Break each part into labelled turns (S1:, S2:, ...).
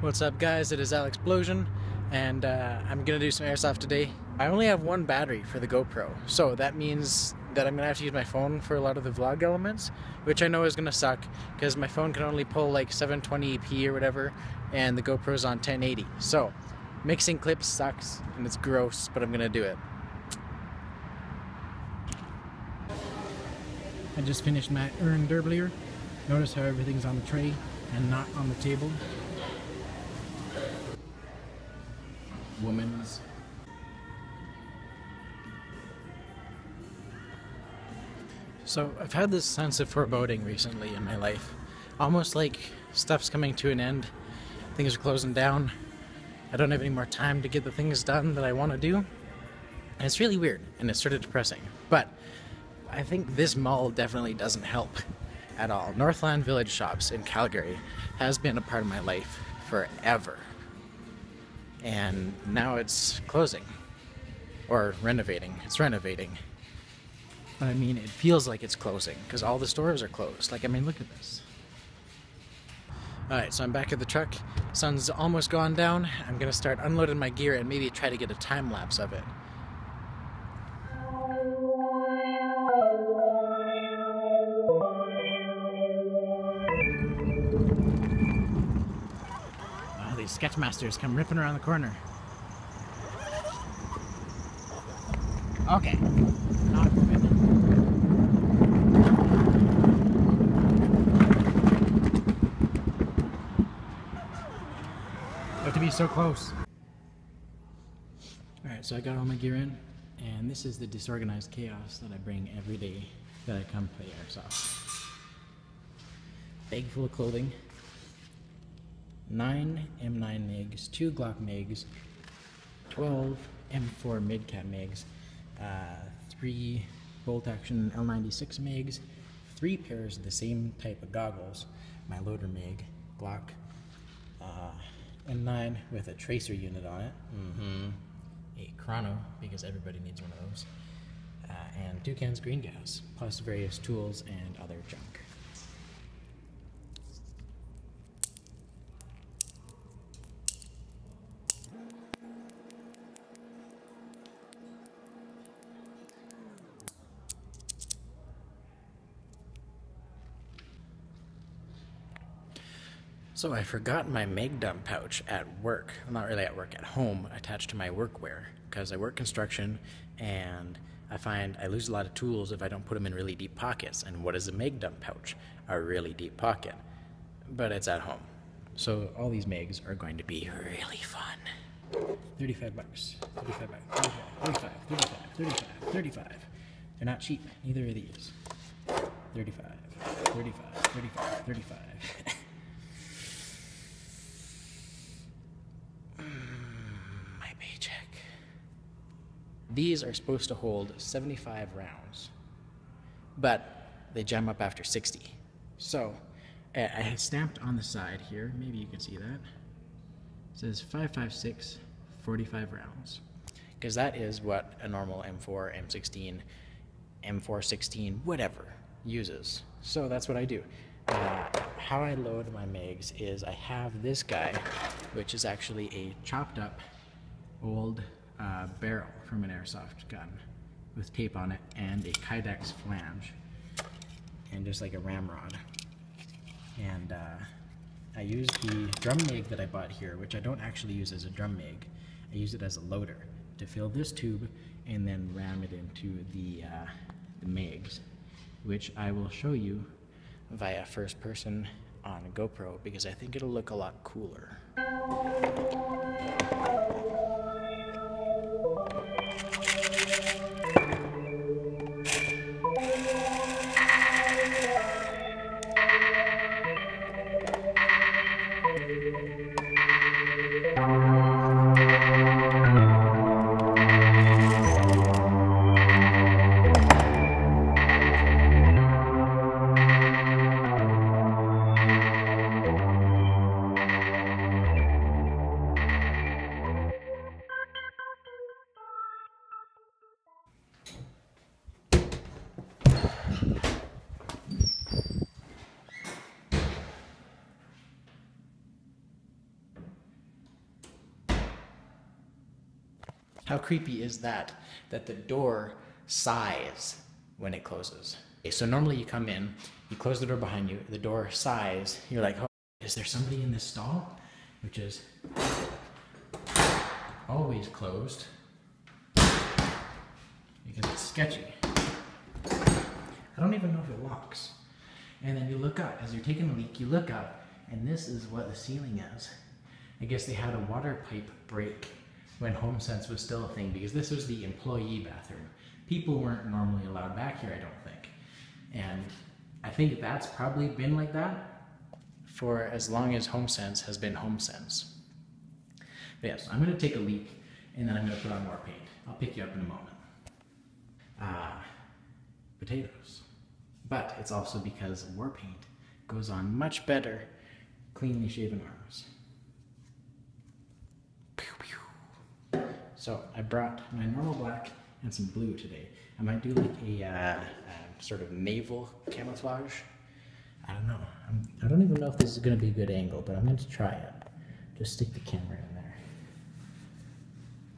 S1: What's up guys, it is Alex Explosion, and I'm gonna do some airsoft today. I only have one battery for the GoPro, so that means that I'm gonna have to use my phone for a lot of the vlog elements, which I know is gonna suck because my phone can only pull like 720p or whatever, and the GoPro's on 1080. So mixing clips sucks and it's gross, but I'm gonna do it. I just finished my urn derblier. Notice how everything's on the tray and not on the table. Woman's. So I've had this sense of foreboding recently in my life. Almost like stuff's coming to an end. Things are closing down. I don't have any more time to get the things done that I want to do. And it's really weird and it's sort of depressing. But I think this mall definitely doesn't help at all. Northland Village Shops in Calgary has been a part of my life forever. And now it's closing. Or renovating. It's renovating. But I mean, it feels like it's closing because all the stores are closed. Like, I mean, look at this. Alright, so I'm back at the truck. Sun's almost gone down. I'm gonna start unloading my gear and maybe try to get a time lapse of it. These Sketchmasters come ripping around the corner. Okay. Not moving. Have to be so close. Alright, so I got all my gear in, and this is the disorganized chaos that I bring every day that I come play airsoft. Bag full of clothing. 9 M9 MiGs, 2 Glock MiGs, 12 M4 mid-cap MiGs, 3 bolt-action L96 MiGs, 3 pairs of the same type of goggles, my loader MiG, Glock, M9 with a tracer unit on it, a chrono, because everybody needs one of those, and 2 cans green gas, plus various tools and other junk. So I forgot my MIG dump pouch at work, well, not really at work, at home, attached to my workwear, because I work construction and I find I lose a lot of tools if I don't put them in really deep pockets. And what is a MIG dump pouch? A really deep pocket. But it's at home. So all these MIGs are going to be really fun. 35 bucks, 35 bucks, 35, 35, 35, 35. They're not cheap, neither are these. 35, 35, 35, 35. These are supposed to hold 75 rounds, but they jam up after 60. So I had stamped on the side here, maybe you can see that. It says 5.56, 45 rounds, because that is what a normal M4, M16, M416, whatever uses. So that's what I do. How I load my MiGs is I have this guy, which is actually a chopped up old barrel from an airsoft gun with tape on it and a Kydex flange and just like a ramrod. And I use the drum MiG that I bought here, which I don't actually use as a drum MiG. I use it as a loader to fill this tube and then ram it into the MiGs, which I will show you via first person on a GoPro because I think it'll look a lot cooler. How creepy is that? That the door sighs when it closes. Okay, so normally you come in, you close the door behind you, the door sighs, you're like, oh, is there somebody in this stall? Which is always closed because it's sketchy. I don't even know if it locks. And then you look up, as you're taking a leak, you look up, and this is what the ceiling is. I guess they had a water pipe break when HomeSense was still a thing, because this was the employee bathroom. People weren't normally allowed back here, I don't think. And I think that's probably been like that for as long as HomeSense has been HomeSense. But yes, I'm gonna take a leak, and then I'm gonna put on more paint. I'll pick you up in a moment. Potatoes. But it's also because war paint goes on much better cleanly shaven arms. So I brought my normal black and some blue today. I might do like a sort of naval camouflage. I don't know. I don't even know if this is going to be a good angle, but I'm going to try it. Just stick the camera in there.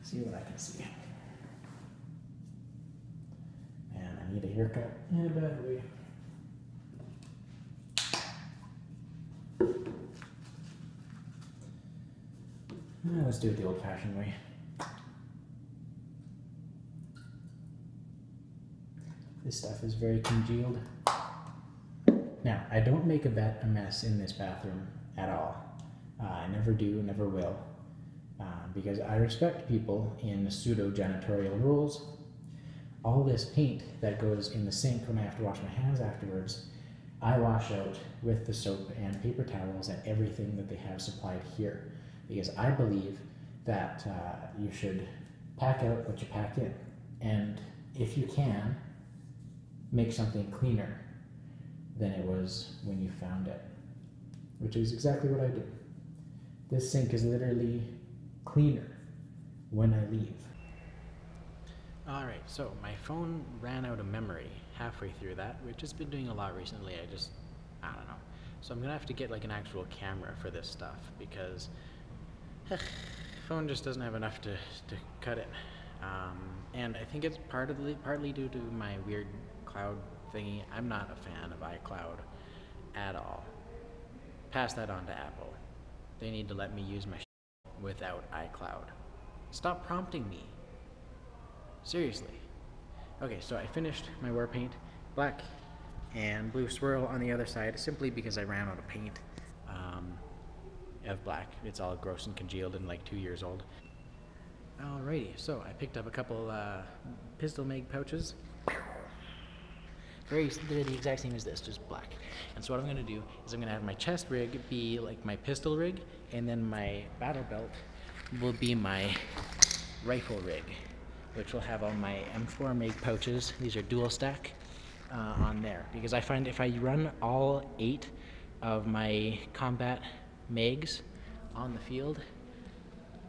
S1: See what I can see. And I need a haircut in a bad way. Let's do it the old-fashioned way. This stuff is very congealed. Now, I don't make a mess in this bathroom at all. I never do, never will, because I respect people in pseudo-janitorial rules. All this paint that goes in the sink when I have to wash my hands afterwards, I wash out with the soap and paper towels and everything that they have supplied here, because I believe that you should pack out what you pack in, and if you can, make something cleaner than it was when you found it, which is exactly what I do. This sink is literally cleaner when I leave. Alright, so my phone ran out of memory halfway through that, which has been doing a lot recently. I don't know. So I'm gonna have to get like an actual camera for this stuff, because phone just doesn't have enough to cut it. And I think it's partly due to my weird cloud thingy. I'm not a fan of iCloud at all. Pass that on to Apple. They need to let me use my without iCloud. Stop prompting me. Seriously. Okay, so I finished my war paint. Black and blue swirl on the other side, simply because I ran out of paint of black. It's all gross and congealed and like 2 years old. Alrighty, so I picked up a couple pistol mag pouches. They're the exact same as this, just black. And so what I'm going to do is I'm going to have my chest rig be like my pistol rig, and then my battle belt will be my rifle rig, which will have all my M4 mag pouches. These are dual stack on there, because I find if I run all 8 of my combat mags on the field,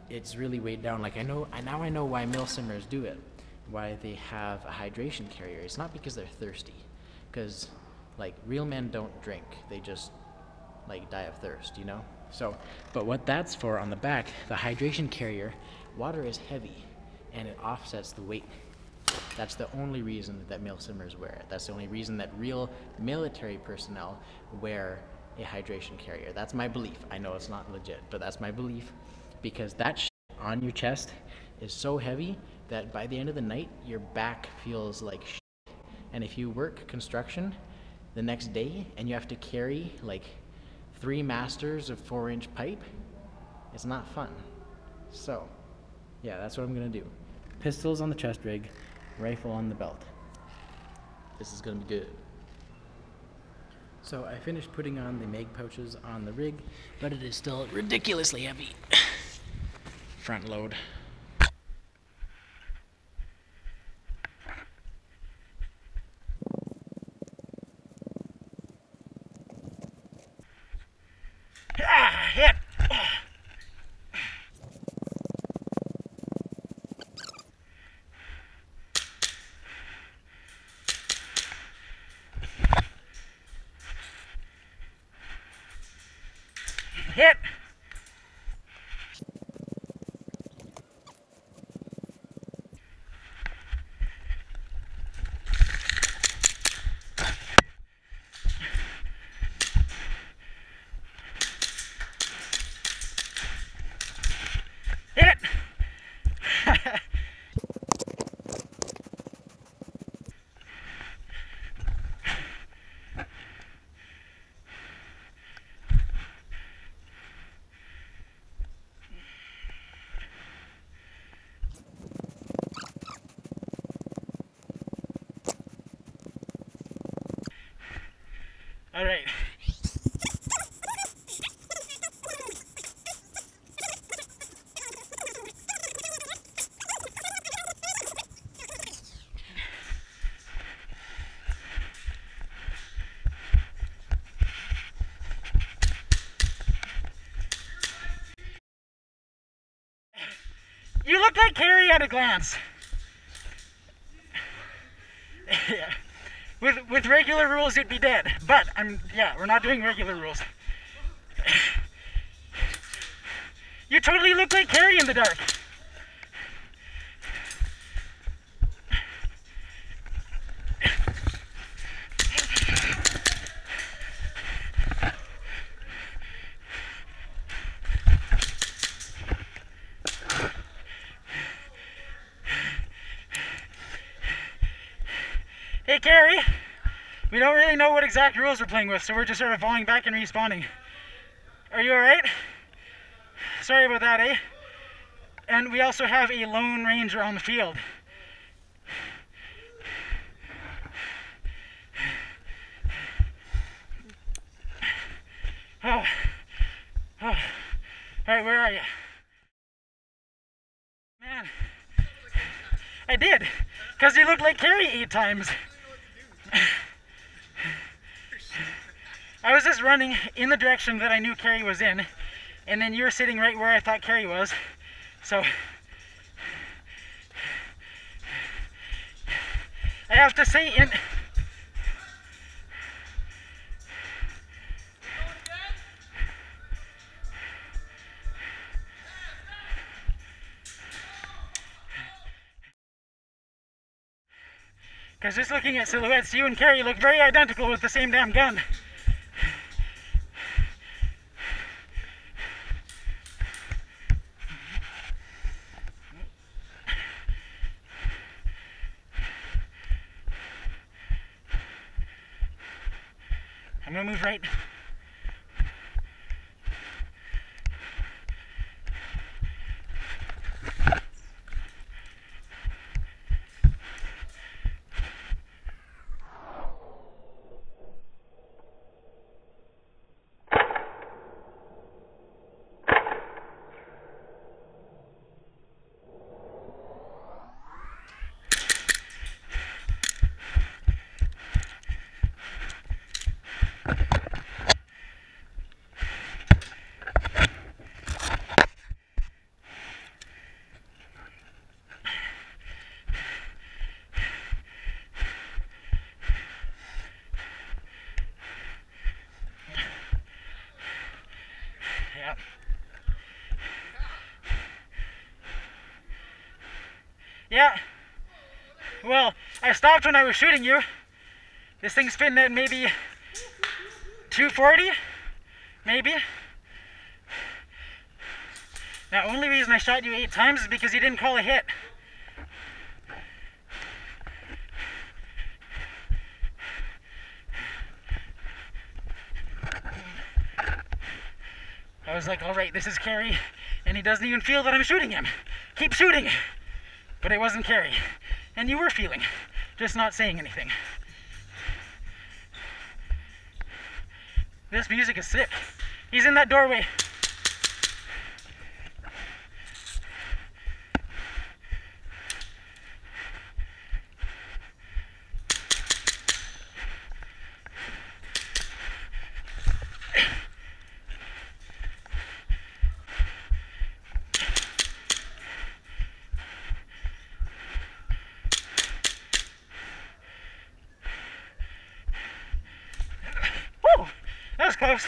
S1: it's really weighed down. Like now I know why milsimmers do it, why they have a hydration carrier. It's not because they're thirsty, because like real men don't drink, they just like die of thirst, you know? So, but what that's for on the back, the hydration carrier, water is heavy and it offsets the weight. That's the only reason that milsimmers wear it. That's the only reason that real military personnel wear a hydration carrier. That's my belief. I know it's not legit, but that's my belief, because that shit on your chest is so heavy that by the end of the night, your back feels like shit. And if you work construction the next day and you have to carry like 3 masters of 4-inch pipe, it's not fun. So, yeah, that's what I'm gonna do. Pistols on the chest rig, rifle on the belt. This is gonna be good. So I finished putting on the mag pouches on the rig, but it is still ridiculously heavy. Front load. Hit! Hit!
S2: All right. You look like Carrie at a glance. Yeah. With regular rules, you'd be dead. But we're not doing regular rules. You totally look like Carrie in the dark. Hey, Carrie. We don't really know what exact rules we're playing with, so we're just sort of falling back and respawning. Are you alright? Sorry about that, eh? And we also have a lone ranger on the field. Oh. Alright, where are you? Man. I did. Because you looked like Carrie 8 times. I was just running in the direction that I knew Carrie was in, and then you were sitting right where I thought Carrie was. So I have to say, because just looking at silhouettes, you and Carrie look very identical with the same damn gun. I'm gonna move right. Yeah. Yeah. Well, I stopped when I was shooting you. This thing's spinning at maybe 240, maybe. The only reason I shot you 8 times is because you didn't call a hit. I was like, all right, this is Carrie, and he doesn't even feel that I'm shooting him. Keep shooting. But it wasn't Carrie. And you were feeling, just not saying anything. This music is sick. He's in that doorway. Woo! That was close.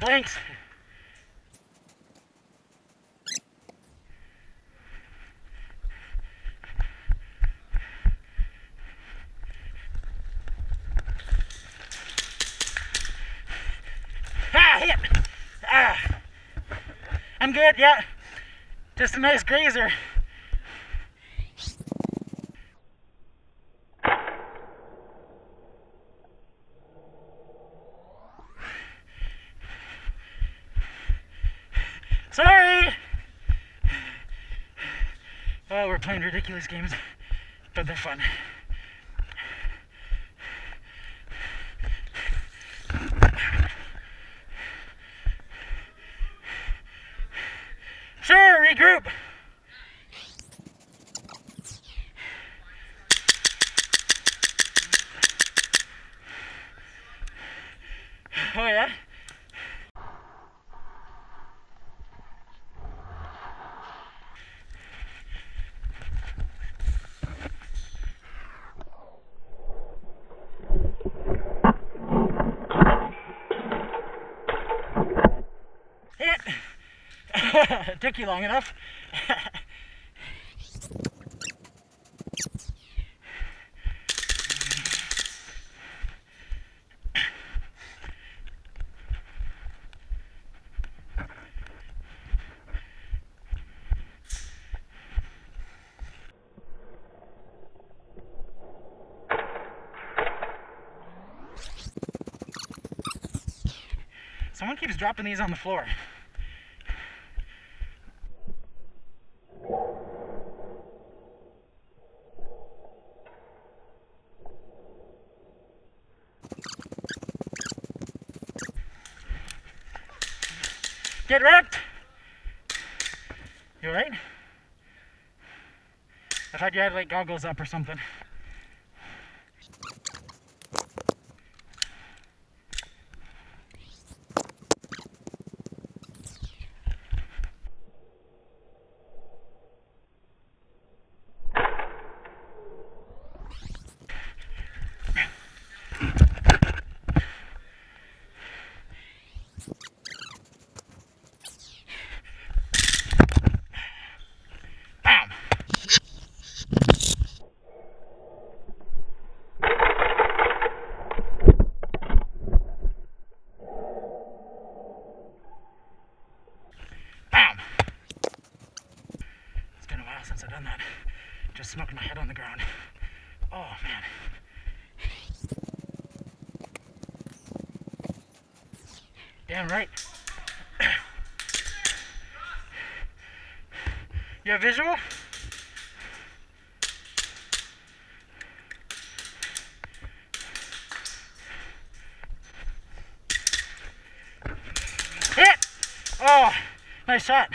S2: Blanks. Ah, hit! Ah. I'm good, yeah. Just a nice grazer. Sorry! Oh, we're playing ridiculous games, but they're fun. Sure, regroup! Oh yeah? Hit! It took you long enough. Someone keeps dropping these on the floor. Get wrecked! You alright? I thought you had like goggles up or something. Bam! Bam! It's been a while since I've done that. Just smoked my head on the ground. Oh man. Damn right. You have visual? Hit! Oh, nice shot.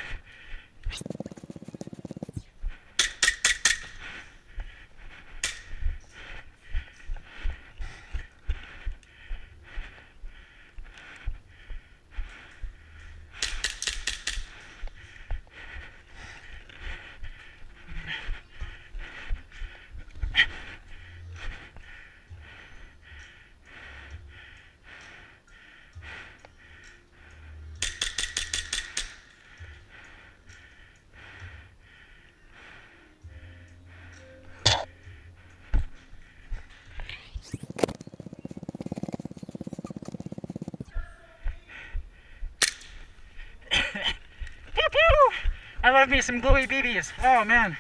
S2: Pew pew! I love me some gluey BBs. Oh man.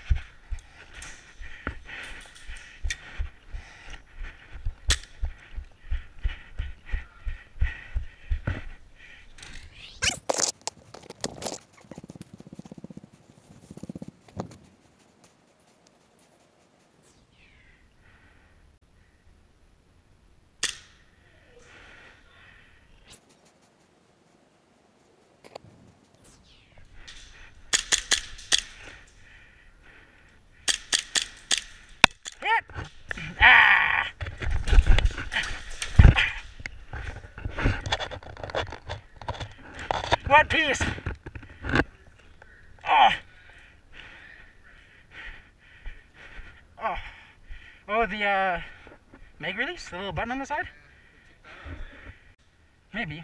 S2: Hit! Ah! What piece? Oh! Oh! Oh, the mag release? The little button on the side? Maybe.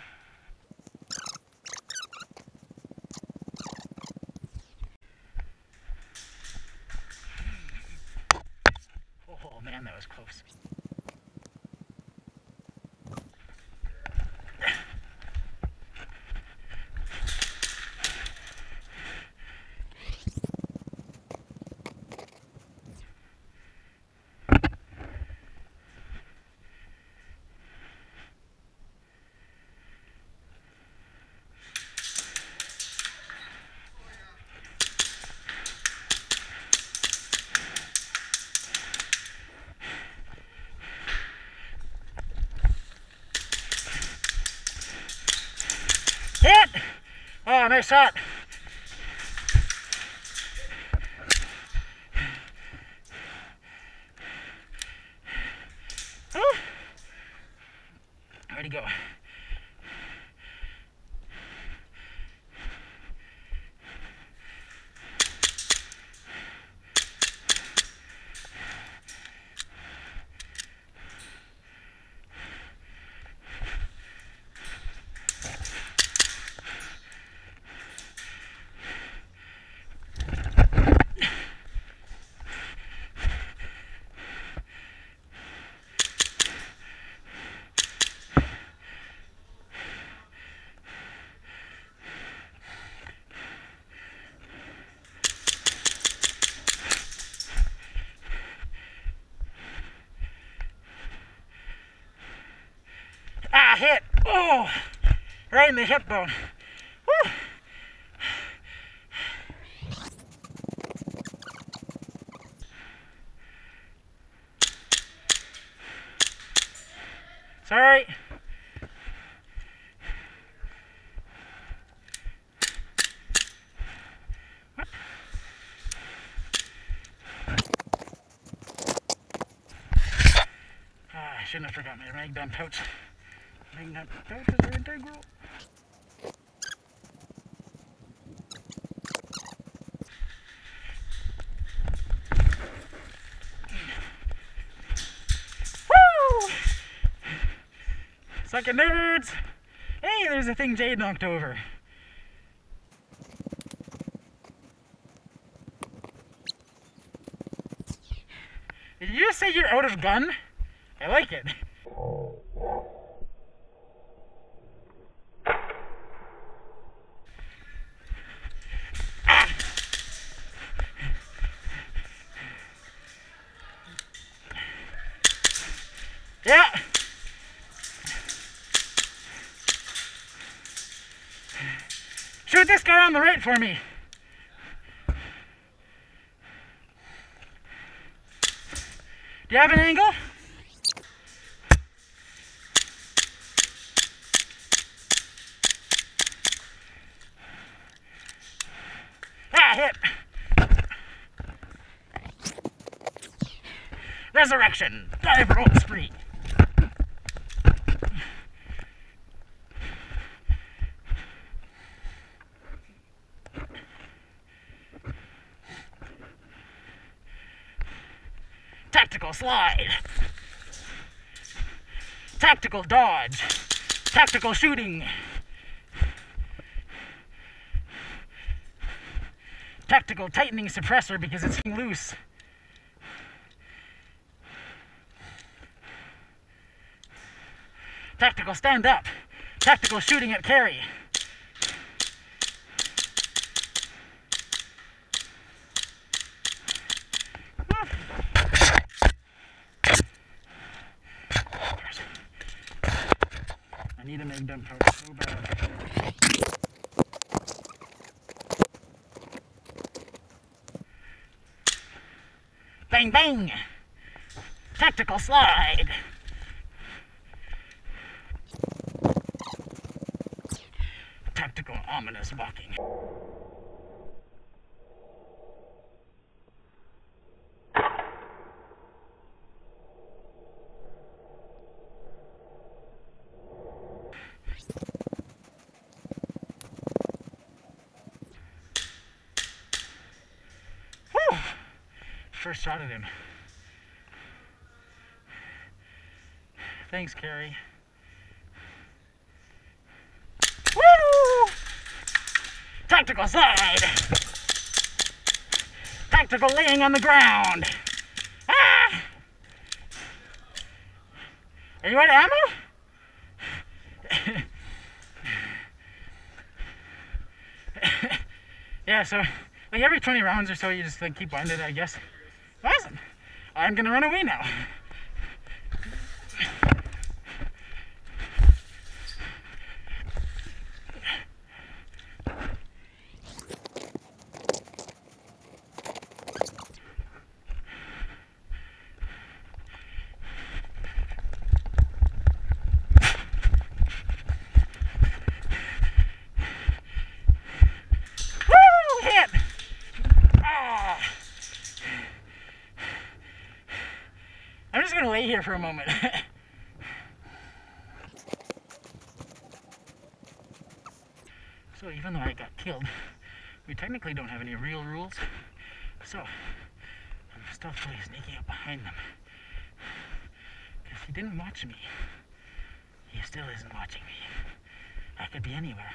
S2: Oh, nice shot. Oh. Where'd he go? Ah, hit. Oh, right in the hip bone. Woo. Sorry. I shouldn't have forgotten my rag down pouch. Rag down pouches are integral. Woo! Suckin' nerds! Hey, there's a thing Jade knocked over. Did you just say you're out of gun? I like it. Yeah. Shoot this guy on the right for me. Do you have an angle? Ah, hit. Resurrection. Dive roll spree. Tactical slide. Tactical dodge. Tactical shooting. Tactical tightening suppressor because it's loose. Tactical stand up. Tactical shooting at carry. I need a mag dump pouch so bad. Bang bang! Tactical slide! Tactical ominous walking. Whew! First shot at him. Thanks, Carrie. Woo! Tactical slide! Tactical laying on the ground! Ah! Are you out of ammo? Yeah, so like every 20 rounds or so you just like keep winding it, I guess. Awesome! I'm gonna run away now. here for a moment. So even though I got killed, we technically don't have any real rules. So I'm stealthily sneaking up behind them. Because he didn't watch me. He still isn't watching me. I could be anywhere,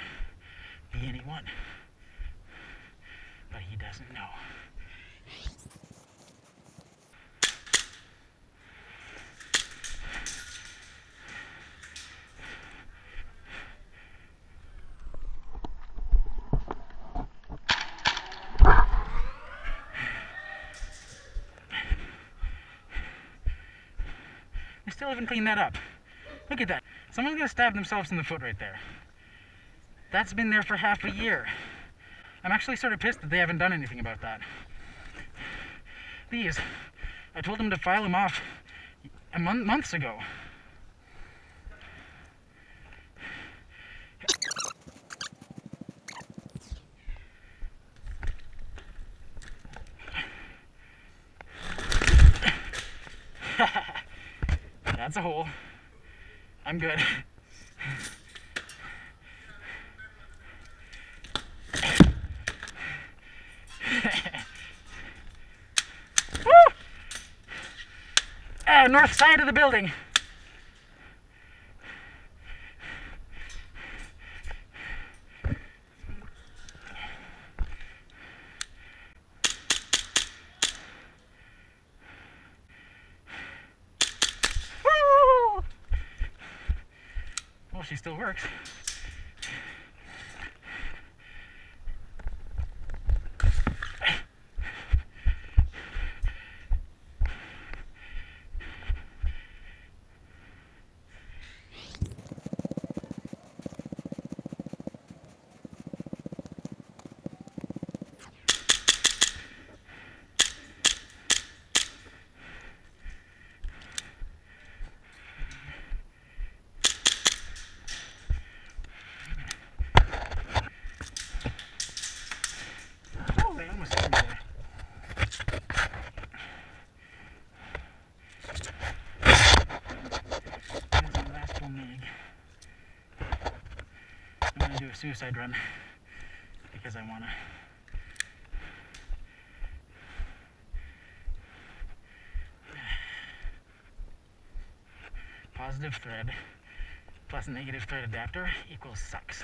S2: be anyone. But he doesn't know. We still haven't cleaned that up. Look at that. Someone's gonna stab themselves in the foot right there. That's been there for half a year. I'm actually sort of pissed that they haven't done anything about that. These, I told them to file them off months ago. That's a hole. I'm good. Woo! North side of the building. Well, she still works. I'm gonna do a suicide run because I wanna. Positive thread plus negative thread adapter equals sucks.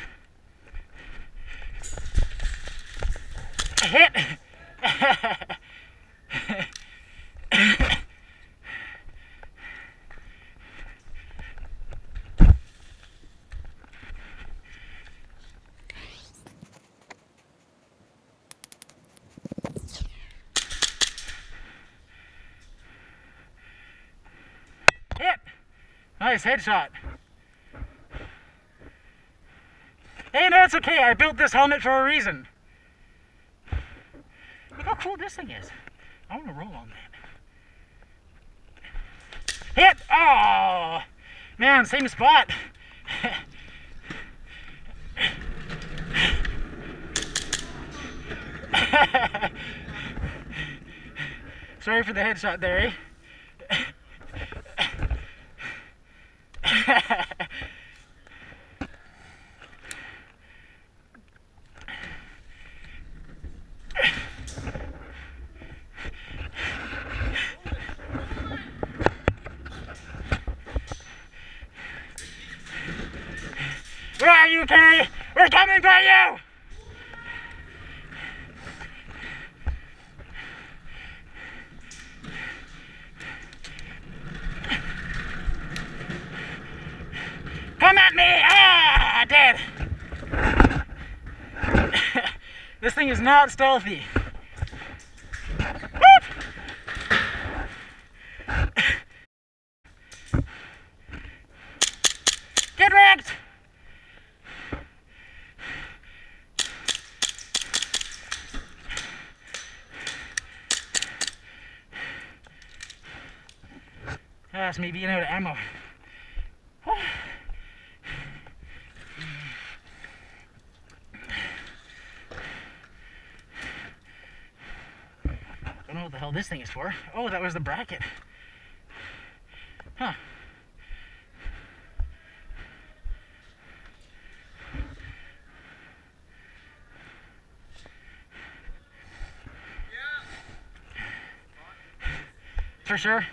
S2: Hit! Hit! Nice headshot. Hey, no, it's okay. I built this helmet for a reason. Look how cool this thing is. I want to roll on that. Hit! Oh! Man, same spot. Sorry for the headshot there, eh? Where are you, Kay? We're coming for you! Come at me! Ah, dead! This thing is not stealthy. Whoop! Get wrecked! That's me being out of ammo. Don't know what the hell this thing is for. Oh, that was the bracket. Huh. For sure.